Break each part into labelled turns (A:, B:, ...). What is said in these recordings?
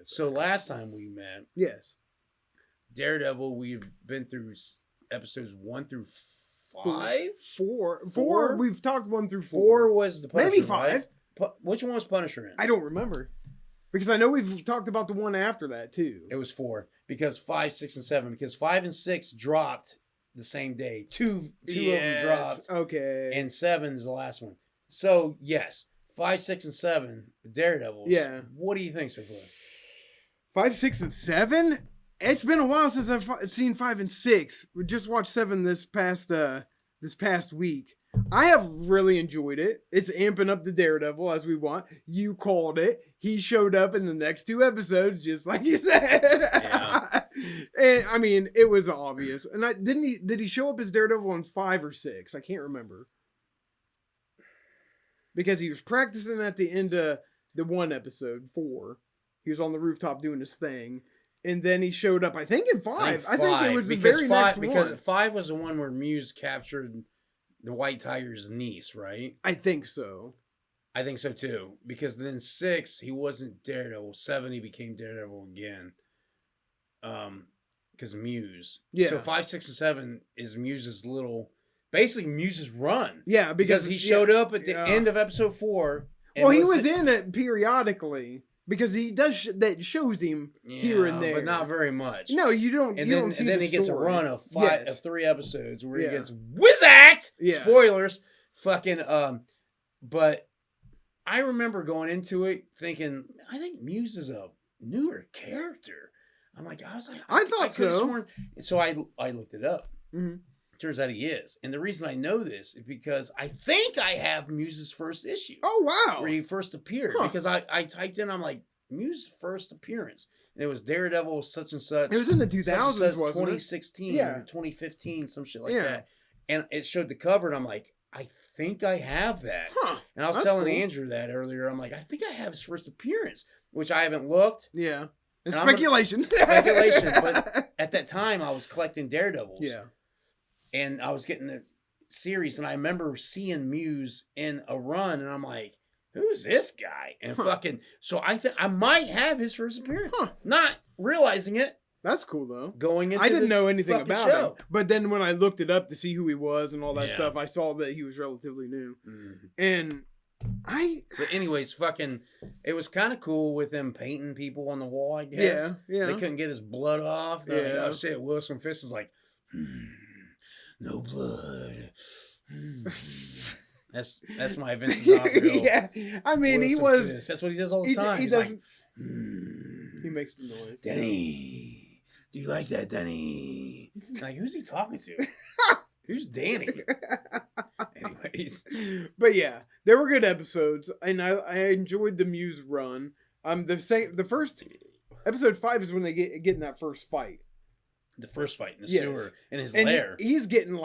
A: So last time we met,
B: yes,
A: Daredevil, we've been through episodes 1 through 5?
B: Four. We've talked 1 through 4.
A: 4 was the Punisher,
B: maybe 5.
A: Right? Which one was Punisher in?
B: I don't remember. Because I know we've talked about the one after that, too.
A: It was 4. Because 5, 6, and 7. Because 5 and 6 dropped the same day. Two of them dropped.
B: Okay.
A: And 7 is the last one. So, yes. 5, 6, and 7. Daredevils.
B: Yeah.
A: What do you think so far?
B: 5, 6, and 7? It's been a while since I've seen 5 and 6. We just watched 7 this past week. I have really enjoyed it. It's amping up the Daredevil as we want. You called it. He showed up in the next 2 episodes, just like you said. Yeah. And I mean, it was obvious. And did he show up as Daredevil in 5 or 6? I can't remember. Because he was practicing at the end of the one episode, 4. He was on the rooftop doing his thing. And then he showed up, I think, in 5. I think it was the very next one.
A: Because 5 was the one where Muse captured the White Tiger's niece, right?
B: I think so.
A: I think so, too. Because then 6, he wasn't Daredevil. 7, he became Daredevil again. Because Muse.
B: Yeah.
A: So 5, 6, and 7 is Muse's basically Muse's run.
B: Yeah,
A: because he showed up at the end of episode 4.
B: Well, he was in it periodically. Because he does that shows him here and there,
A: but not very much.
B: No, you don't.
A: And
B: then
A: he gets a run of 3 episodes where he gets whiz-act.
B: Yeah.
A: Spoilers, fucking. But I remember going into it thinking, I think Muse is a newer character. I thought
B: so.
A: So I looked it up.
B: Mm-hmm.
A: Turns out he is. And the reason I know this is because I think I have Muse's first issue.
B: Oh, wow.
A: Where he first appeared. Huh. Because I typed in, I'm like, Muse's first appearance. And it was Daredevil such and such.
B: It was in the 2000s, wasn't
A: 2016 or 2015, some shit like that. And it showed the cover, and I'm like, I think I have that.
B: Huh.
A: And I was telling Andrew that earlier. I'm like, I think I have his first appearance, which I haven't looked.
B: Yeah. It's speculation.
A: Speculation. But at that time, I was collecting Daredevils.
B: Yeah.
A: And I was getting the series, and I remember seeing Muse in a run, and I'm like, who's this guy? And fucking, so I think I might have his first appearance. Not realizing it.
B: That's cool, though.
A: Going into
B: I didn't know anything about
A: show.
B: him. But then when I looked it up to see who he was and all that stuff, I saw that he was relatively new.
A: Mm-hmm.
B: And
A: But anyways, fucking, it was kind of cool with him painting people on the wall, I guess.
B: Yeah.
A: They couldn't get his blood off.
B: Yeah.
A: Like, oh, shit, Wilson Fisk is like, no blood. That's my Vincent D'Onofrio.
B: Yeah, I mean,
A: Wilson
B: he was.
A: Fisk. That's what he does all the time.
B: He
A: He's
B: doesn't.
A: Like,
B: he makes the noise.
A: Danny, do you like that, Danny? Like, who's he talking to? Who's Danny? Anyways,
B: but yeah, there were good episodes, and I enjoyed the Muse run. The first episode 5 is when they get in that first fight.
A: The first fight in the sewer in his lair.
B: He's getting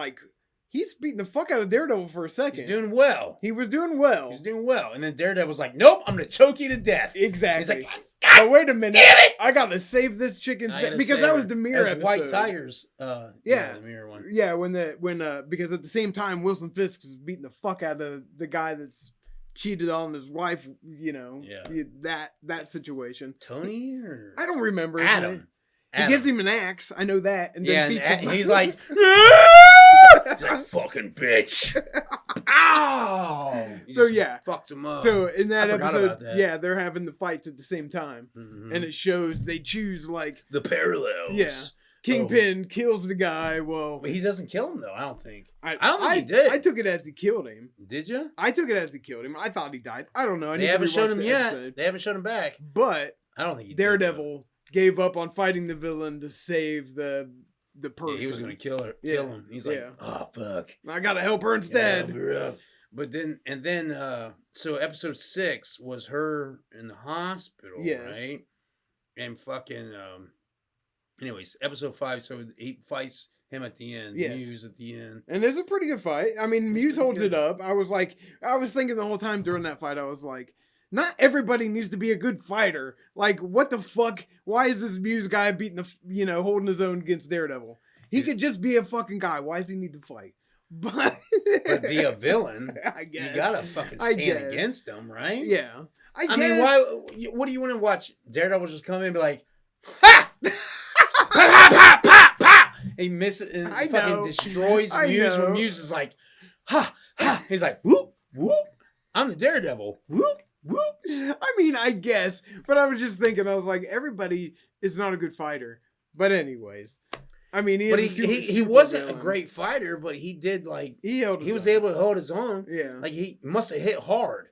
B: he's beating the fuck out of Daredevil for a second.
A: He's doing well.
B: He was doing well.
A: He's doing well, and then Daredevil's like, "Nope, I'm gonna choke you to death."
B: Exactly.
A: He's like, God,
B: oh, wait a minute!
A: Damn it!
B: I gotta save this chicken because that was the mirror episode.
A: White Tigers. The mirror one.
B: Yeah, when because at the same time Wilson Fisk is beating the fuck out of the guy that's cheated on his wife. You know, that situation.
A: Tony or
B: I don't remember.
A: Adam.
B: He gives him an axe. I know that, and then beats him.
A: He's like, fucking bitch. Ow!
B: So
A: fucks him up.
B: So in that episode, they're having the fights at the same time, and it shows they choose
A: the parallels.
B: Yeah, Kingpin kills the guy. Well,
A: but he doesn't kill him though. I don't think. I don't think he did.
B: I took it as he killed him.
A: Did you?
B: I took it as he killed him. I thought he died. I don't know.
A: They haven't shown him yet. They haven't shown him back.
B: But
A: I don't think he
B: Daredevil gave up on fighting the villain to save the person.
A: Yeah, he was going to kill him. He's like, oh, fuck.
B: I got to help her instead.
A: But then, so episode 6 was her in the hospital, right? And fucking, anyways, episode 5, so he fights him at the end. Muse at the end.
B: And it's a pretty good fight. I mean, Muse holds it up. I was thinking the whole time during that fight, I was like, not everybody needs to be a good fighter. Like, what the fuck? Why is this Muse guy beating holding his own against Daredevil? He could just be a fucking guy. Why does he need to fight? But
A: be a villain.
B: I guess.
A: You gotta fucking stand against him, right?
B: Yeah.
A: I mean, why? What do you want to watch? Daredevil just come in and be like, ha! Pa, pa, pa, pa! And he misses and fucking destroys Muse. When Muse is like, ha, ha. He's like, whoop, whoop. I'm the Daredevil. Whoop, whoop.
B: I mean, I guess. But I was just thinking, I was like, everybody is not a good fighter. But anyways. I mean,
A: he wasn't a great fighter, but he did he was able to hold his own.
B: Yeah.
A: Like he must have hit hard.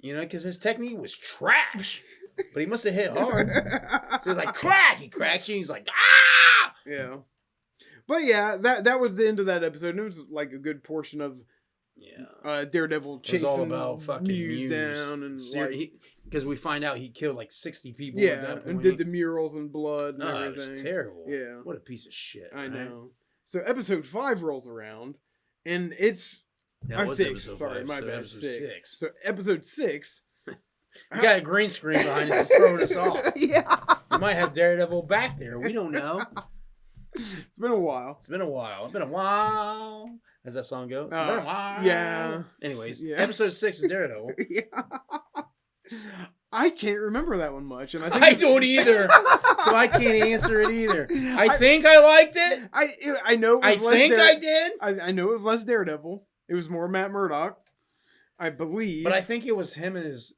A: You know, because his technique was trash. But he must have hit hard. So he's like, crack! He cracks you, and he's like, ah!
B: Yeah. But yeah, that was the end of that episode. And it was like a good portion of Daredevil chasing all about fucking Muse down. And
A: because we find out he killed like 60 people
B: at
A: that point.
B: And did the murals and blood and everything.
A: It was terrible.
B: Yeah.
A: What a piece of shit.
B: I know. So episode 5 rolls around, and it's...
A: That was
B: 6.
A: Episode
B: Sorry,
A: 5,
B: my
A: so
B: bad.
A: episode 6.
B: So episode 6...
A: You got a green screen behind us that's throwing us off.
B: Yeah.
A: We might have Daredevil back there. We don't know.
B: It's been a while.
A: It's been a while. As that song goes. It's been a while.
B: Yeah.
A: Anyways, episode 6 is Daredevil.
B: Yeah. I can't remember that one much. And
A: I don't either. So I can't answer it either. I think I liked it.
B: I know it was
A: I did.
B: I know it was less Daredevil. It was more Matt Murdock, I believe.
A: But I think it was him and his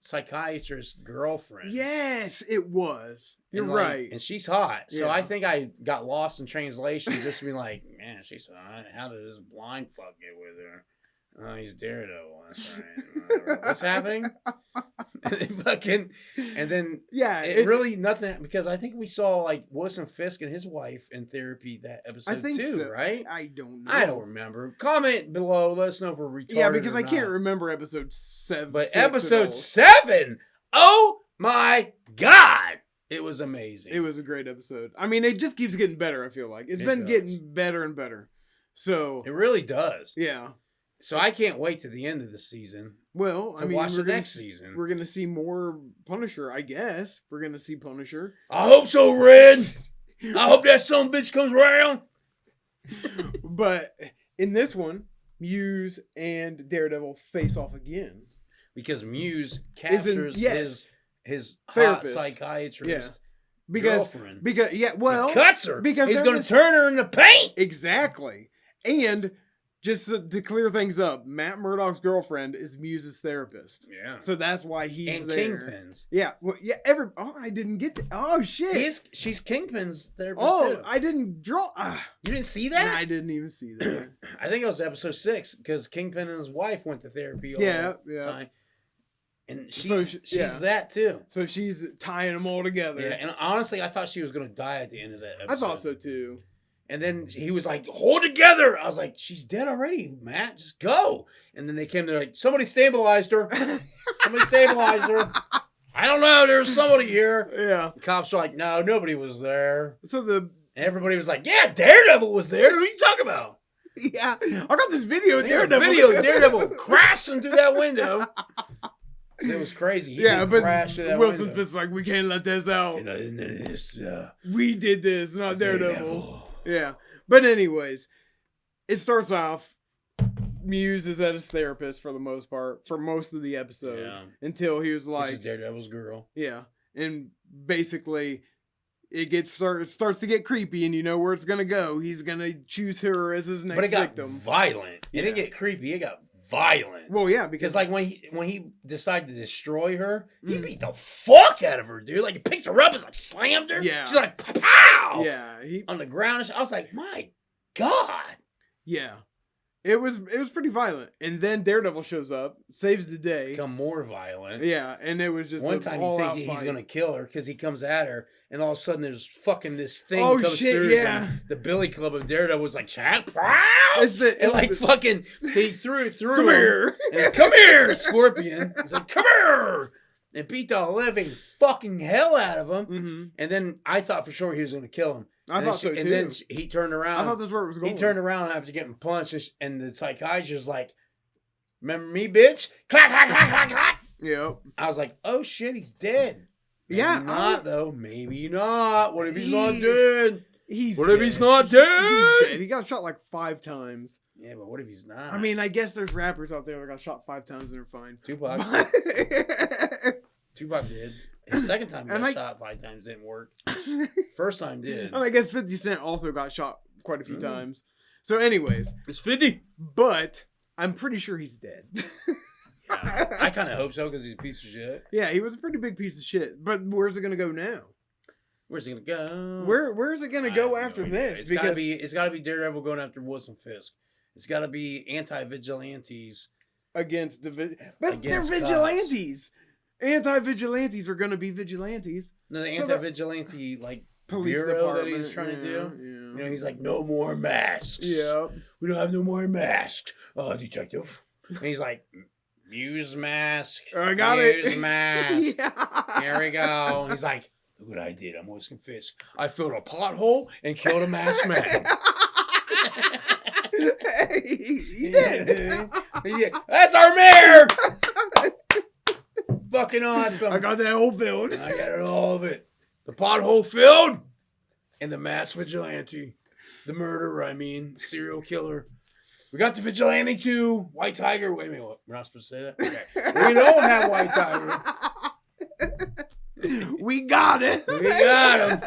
A: psychiatrist girlfriend.
B: Yes, it was. You're right.
A: And she's hot. So I think I got lost in translation just to be like, man, she's hot. How did this blind fuck get with her? Oh, he's Daredevil. That's right. What's happening? And then it really nothing, because I think we saw like Wilson Fisk and his wife in therapy that episode too, right?
B: I don't know.
A: I don't remember. Comment below. Let us know if we're retarded.
B: Yeah, because I can't remember episode 7.
A: But episode 7, oh my God, it was amazing.
B: It was a great episode. I mean, it just keeps getting better. I feel like it's been getting better and better. So
A: it really does.
B: Yeah.
A: So I can't wait to the end of the season.
B: Well, I mean,
A: watch the next season.
B: We're gonna see more Punisher, I guess. We're gonna see Punisher.
A: I hope so, Red. I hope that son of a bitch comes around.
B: But in this one, Muse and Daredevil face off again
A: because Muse captures his hot psychiatrist girlfriend.
B: He
A: cuts her because he's going to turn her into paint.
B: Exactly, and. Just to clear things up, Matt Murdock's girlfriend is Muse's therapist.
A: Yeah.
B: So that's why he's there.
A: And Kingpin's.
B: Yeah. Well, yeah. I didn't get to. Oh, shit.
A: She's Kingpin's therapist.
B: Oh,
A: too.
B: I didn't draw.
A: You didn't see that?
B: I didn't even see that.
A: I think it was episode 6 because Kingpin and his wife went to therapy all the time. And she's that too.
B: So she's tying them all together.
A: Yeah. And honestly, I thought she was going to die at the end of that episode.
B: I thought so too.
A: And then he was like, hold together. I was like, she's dead already, Matt. Just go. And then they came, they're like, somebody stabilized her. Somebody stabilized her. I don't know. There's somebody here.
B: Yeah.
A: The cops were like, no, nobody was there.
B: And
A: everybody was like, yeah, Daredevil was there. Who are you talking about?
B: Yeah. I got this video of Daredevil.
A: Daredevil crashing through that window. It was crazy.
B: Wilson Fisk's like, we can't let this out. We did this, not Daredevil. Yeah. But anyways, it starts off, Muse is at his therapist for the most part, for most of the episode. Yeah. Until he was like...
A: Which is Daredevil's girl.
B: Yeah. And basically, it starts to get creepy, and you know where it's going to go. He's going to choose her as his next victim.
A: But it got violent. It didn't get creepy. It got violent.
B: Well, yeah,
A: because like when he decided to destroy her, he beat the fuck out of her, dude. Like he picked her up and like slammed her.
B: Yeah.
A: She's like pow.
B: Yeah.
A: On the ground. I was like, my God.
B: Yeah. It was pretty violent. And then Daredevil shows up, saves the day.
A: Become more violent.
B: Yeah, and it was just
A: one time you think he's gonna kill her because he comes at her, and all of a sudden there's fucking this thing comes through.
B: Yeah.
A: The Billy Club of Daredevil was like, fucking he threw it through.
B: Come here.
A: And, come here, Scorpion. He's like, come here. And beat the living fucking hell out of him.
B: Mm-hmm.
A: And then I thought for sure he was going to kill him.
B: I thought so too.
A: And then he turned around.
B: I thought that's where it was going.
A: He turned around after getting punched, and the psychiatrist was like, remember me, bitch? Clack, clack, clack, clack, clack.
B: Yep.
A: I was like, oh shit, he's dead. Maybe not, though. Maybe not. What if he's not dead? What if he's not dead?
B: He's dead. He got shot like 5 times.
A: Yeah, but what if he's not?
B: I mean, I guess there's rappers out there that got shot 5 times and they're fine.
A: Tupac. Tupac did. His second time he got shot 5 times, didn't work. First time did.
B: And I guess 50 Cent also got shot quite a few times. So anyways.
A: It's 50.
B: But I'm pretty sure he's dead.
A: Yeah, I kind of hope so because he's a piece of shit.
B: Yeah, he was a pretty big piece of shit. But where's it going to go now?
A: Where's it going to go?
B: Where's it going to go after this?
A: It's got to be Daredevil going after Wilson Fisk. It's got to be anti-vigilantes.
B: Against they're vigilantes. Anti-vigilantes are going to be vigilantes.
A: No, the anti-vigilante police bureau that he's trying to do. Yeah. You know, he's like, no more masks.
B: Yeah.
A: We don't have no more masks, detective. And he's like, Muse mask.
B: I got
A: Muse mask. Yeah. Here we go. He's like, look what I did. I'm Wilson Fisk. I filled a pothole and killed a masked man.
B: He did.
A: That's our mayor. Fucking awesome.
B: I got that whole filled.
A: I got all of it. The pothole filled and the mass vigilante. The murderer, serial killer. We got the vigilante too. White Tiger. Wait a minute. We're not supposed to say that? Okay. We don't have White Tiger.
B: We got it.
A: We got him.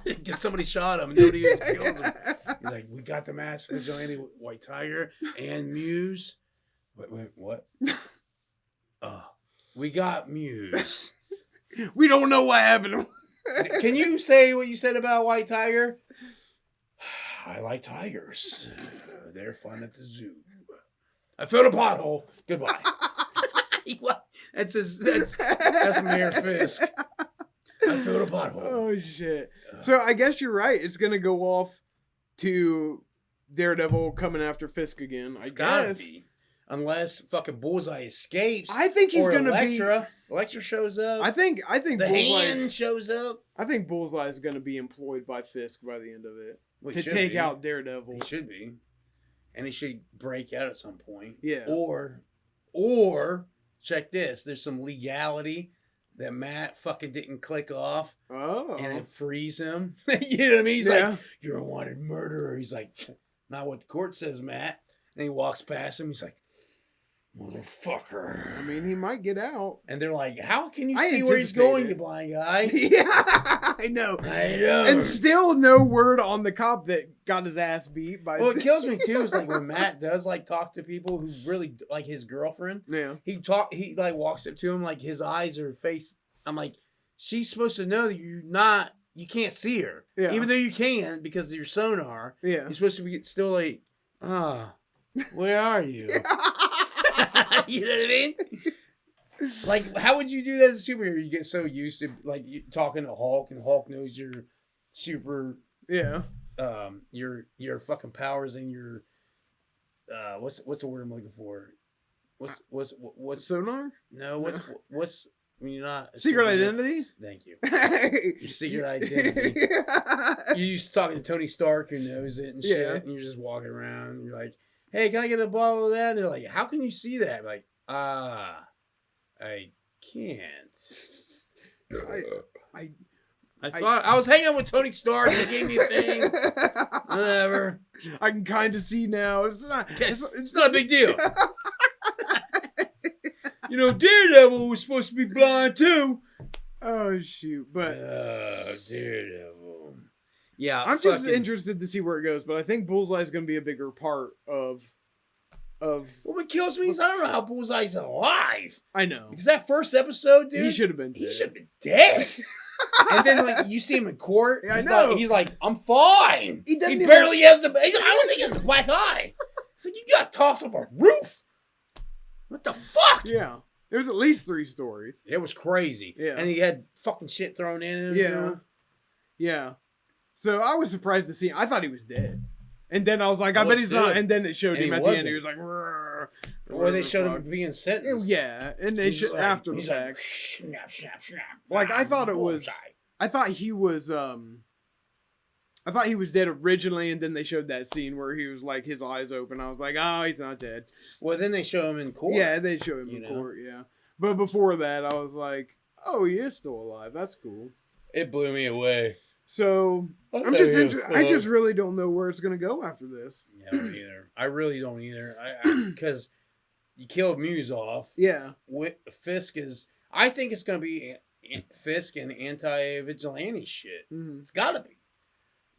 A: Because somebody shot him and nobody else kills him. He's like, we got the mass vigilante, White Tiger, and Muse. Wait, what? We got Muse.
B: We don't know what happened.
A: Can you say what you said about White Tiger? I like tigers. They're fun at the zoo. I filled a pothole. Goodbye. That's Mayor Fisk. I filled a pothole.
B: Oh shit. So I guess you're right. It's gonna go off to Daredevil coming after Fisk again. I guess.
A: Be. Unless fucking Bullseye escapes.
B: I think he's gonna
A: Elektra. Elektra shows up.
B: I think
A: the Hand shows up.
B: I think Bullseye is gonna be employed by Fisk by the end of it to take out Daredevil.
A: He should be, and he should break out at some point.
B: Yeah.
A: Or check this. There's some legality that Matt fucking didn't click off.
B: Oh.
A: And it frees him. You know what I mean? He's like, you're a wanted murderer. He's like, not what the court says, Matt. And he walks past him. He's like, motherfucker.
B: I mean, he might get out.
A: And they're like, how can you see where he's going, you blind guy?
B: Yeah, I know. And still no word on the cop that got his ass beat by.
A: Well, it kills me too. Is like when Matt does talk to people who really like his girlfriend.
B: Yeah.
A: He walks up to him like his eyes or face. I'm like, she's supposed to know that you can't see her.
B: Yeah.
A: Even though you can because of your sonar.
B: Yeah.
A: You're supposed to be still like, where are you? You know what I mean? Like, how would you do that as a superhero? You get so used to you talking to Hulk, and Hulk knows your super, your fucking powers and your, what's the word I'm looking for? What's
B: sonar?
A: No, what's when you're not
B: secret identities?
A: Thank you. Your secret identity. You're used to talking to Tony Stark who knows it and shit, and you're just walking around and you're like, hey, can I get a bottle of that? And they're like, how can you see that? I'm like, I can't. I thought I was hanging out with Tony Stark and he gave me a thing. Whatever.
B: I can kind of see now. It's
A: not a big deal. You know, Daredevil was supposed to be blind too.
B: Oh shoot! But
A: Daredevil. Yeah,
B: I'm just interested to see where it goes. But I think Bullseye is going to be a bigger part of. Well,
A: what kills me is I don't know how Bullseye's alive.
B: I know
A: because that first episode, dude,
B: he should have been.
A: He should have been dead. And then you see him in court.
B: Yeah, I know.
A: He's like, I'm fine.
B: He
A: barely has the. I don't think he has a black eye. It's like you got tossed off a roof. What the fuck?
B: Yeah. There's at least 3 stories.
A: It was crazy.
B: Yeah.
A: And he had fucking shit thrown in him.
B: Yeah.
A: You know?
B: Yeah. So I was surprised to see him. I thought he was dead. And then I was like, I bet he's not. And then it showed him at the end. He was like,
A: or they showed him being sentenced.
B: Yeah. And they after the fact. Like, I thought it was. I thought he was. I thought he was dead originally, and then they showed that scene where he was like his eyes open. I was like, oh, he's not dead.
A: Well, then they show him in court.
B: Yeah, they show him in court. Yeah, but before that, I was like, oh, he is still alive. That's cool.
A: It blew me away.
B: So I'm just interested. I just really don't know where it's gonna go after this.
A: Yeah, me either. I really don't either. Because you kill Muse off.
B: Yeah.
A: Fisk is... I think it's going to be Fisk and anti-vigilante shit.
B: Mm-hmm.
A: It's got to be.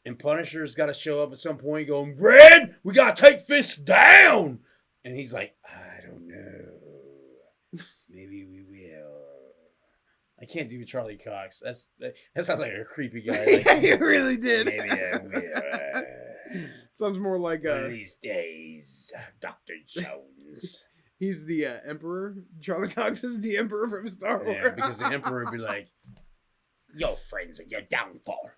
A: And Punisher's got to show up at some point going, Red, we got to take Fisk down. And he's like, I don't know. Maybe we will. I can't do Charlie Cox. That sounds like a creepy guy. Like,
B: yeah, you really did.
A: Maybe I will.
B: Sounds more like
A: one of these days, Dr. Jones.
B: He's the Emperor. Charlie Cox is the Emperor from Star Wars.
A: Yeah, because the Emperor would be like, your friends are your downfall.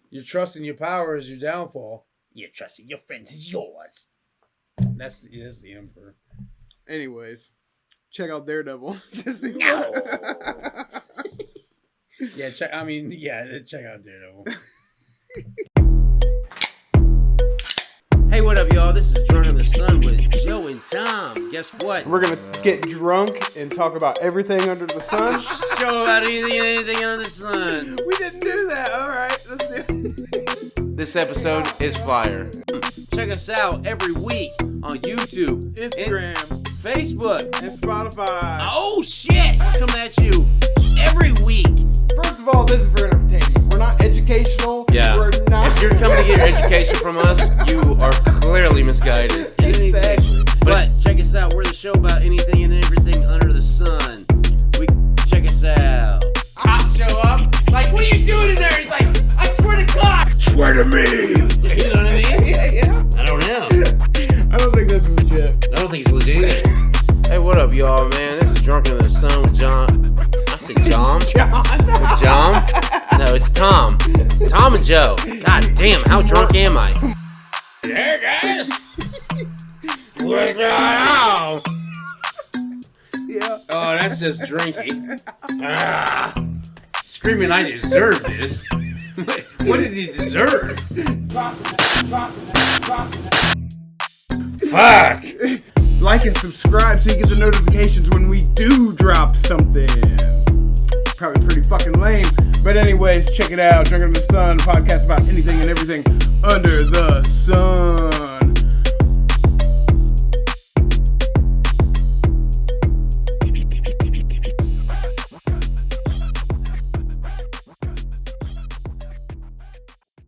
A: Your trust in your power is your downfall. Your trust in your friends is yours. That's the Emperor.
B: Anyways, check out Daredevil.
A: No. Check out Daredevil. Hey, what up, y'all? This is Drunk in the Sun with Joe and Tom. Guess what?
B: We're going to get drunk and talk about everything under the sun.
A: Show about anything under the sun.
B: We didn't do that. All right, let's do it.
A: This episode is fire. Check us out every week on YouTube,
B: Instagram,
A: Facebook,
B: and Spotify.
A: Oh, shit! Coming at you every week.
B: First of all, this is for entertainment. We're not educational.
A: Yeah.
B: We're not.
A: If you're coming to get your education from us, you are clearly misguided.
B: Exactly.
A: But check us out. We're the show about anything and everything under the sun. Check us out. I'll show up. Like, what are you doing in there? He's like, I swear to God. Swear to me. You know what I mean?
B: Yeah.
A: I don't know.
B: I don't think that's legit.
A: I don't think it's legit either. Hey, what up, y'all, man? This is Drunk in the Sun with John. I said John? With John? No, it's Tom. Tom and Joe. God damn, how drunk am I? Hey, guys. What's going on?
B: Yeah.
A: Oh, that's just drinking. Screaming, I deserve this. What did he deserve? Fuck.
B: Like and subscribe so you get the notifications when we do drop something. Probably pretty fucking lame. But anyways, check it out. Drunk in the Sun, podcast about anything and everything under the sun.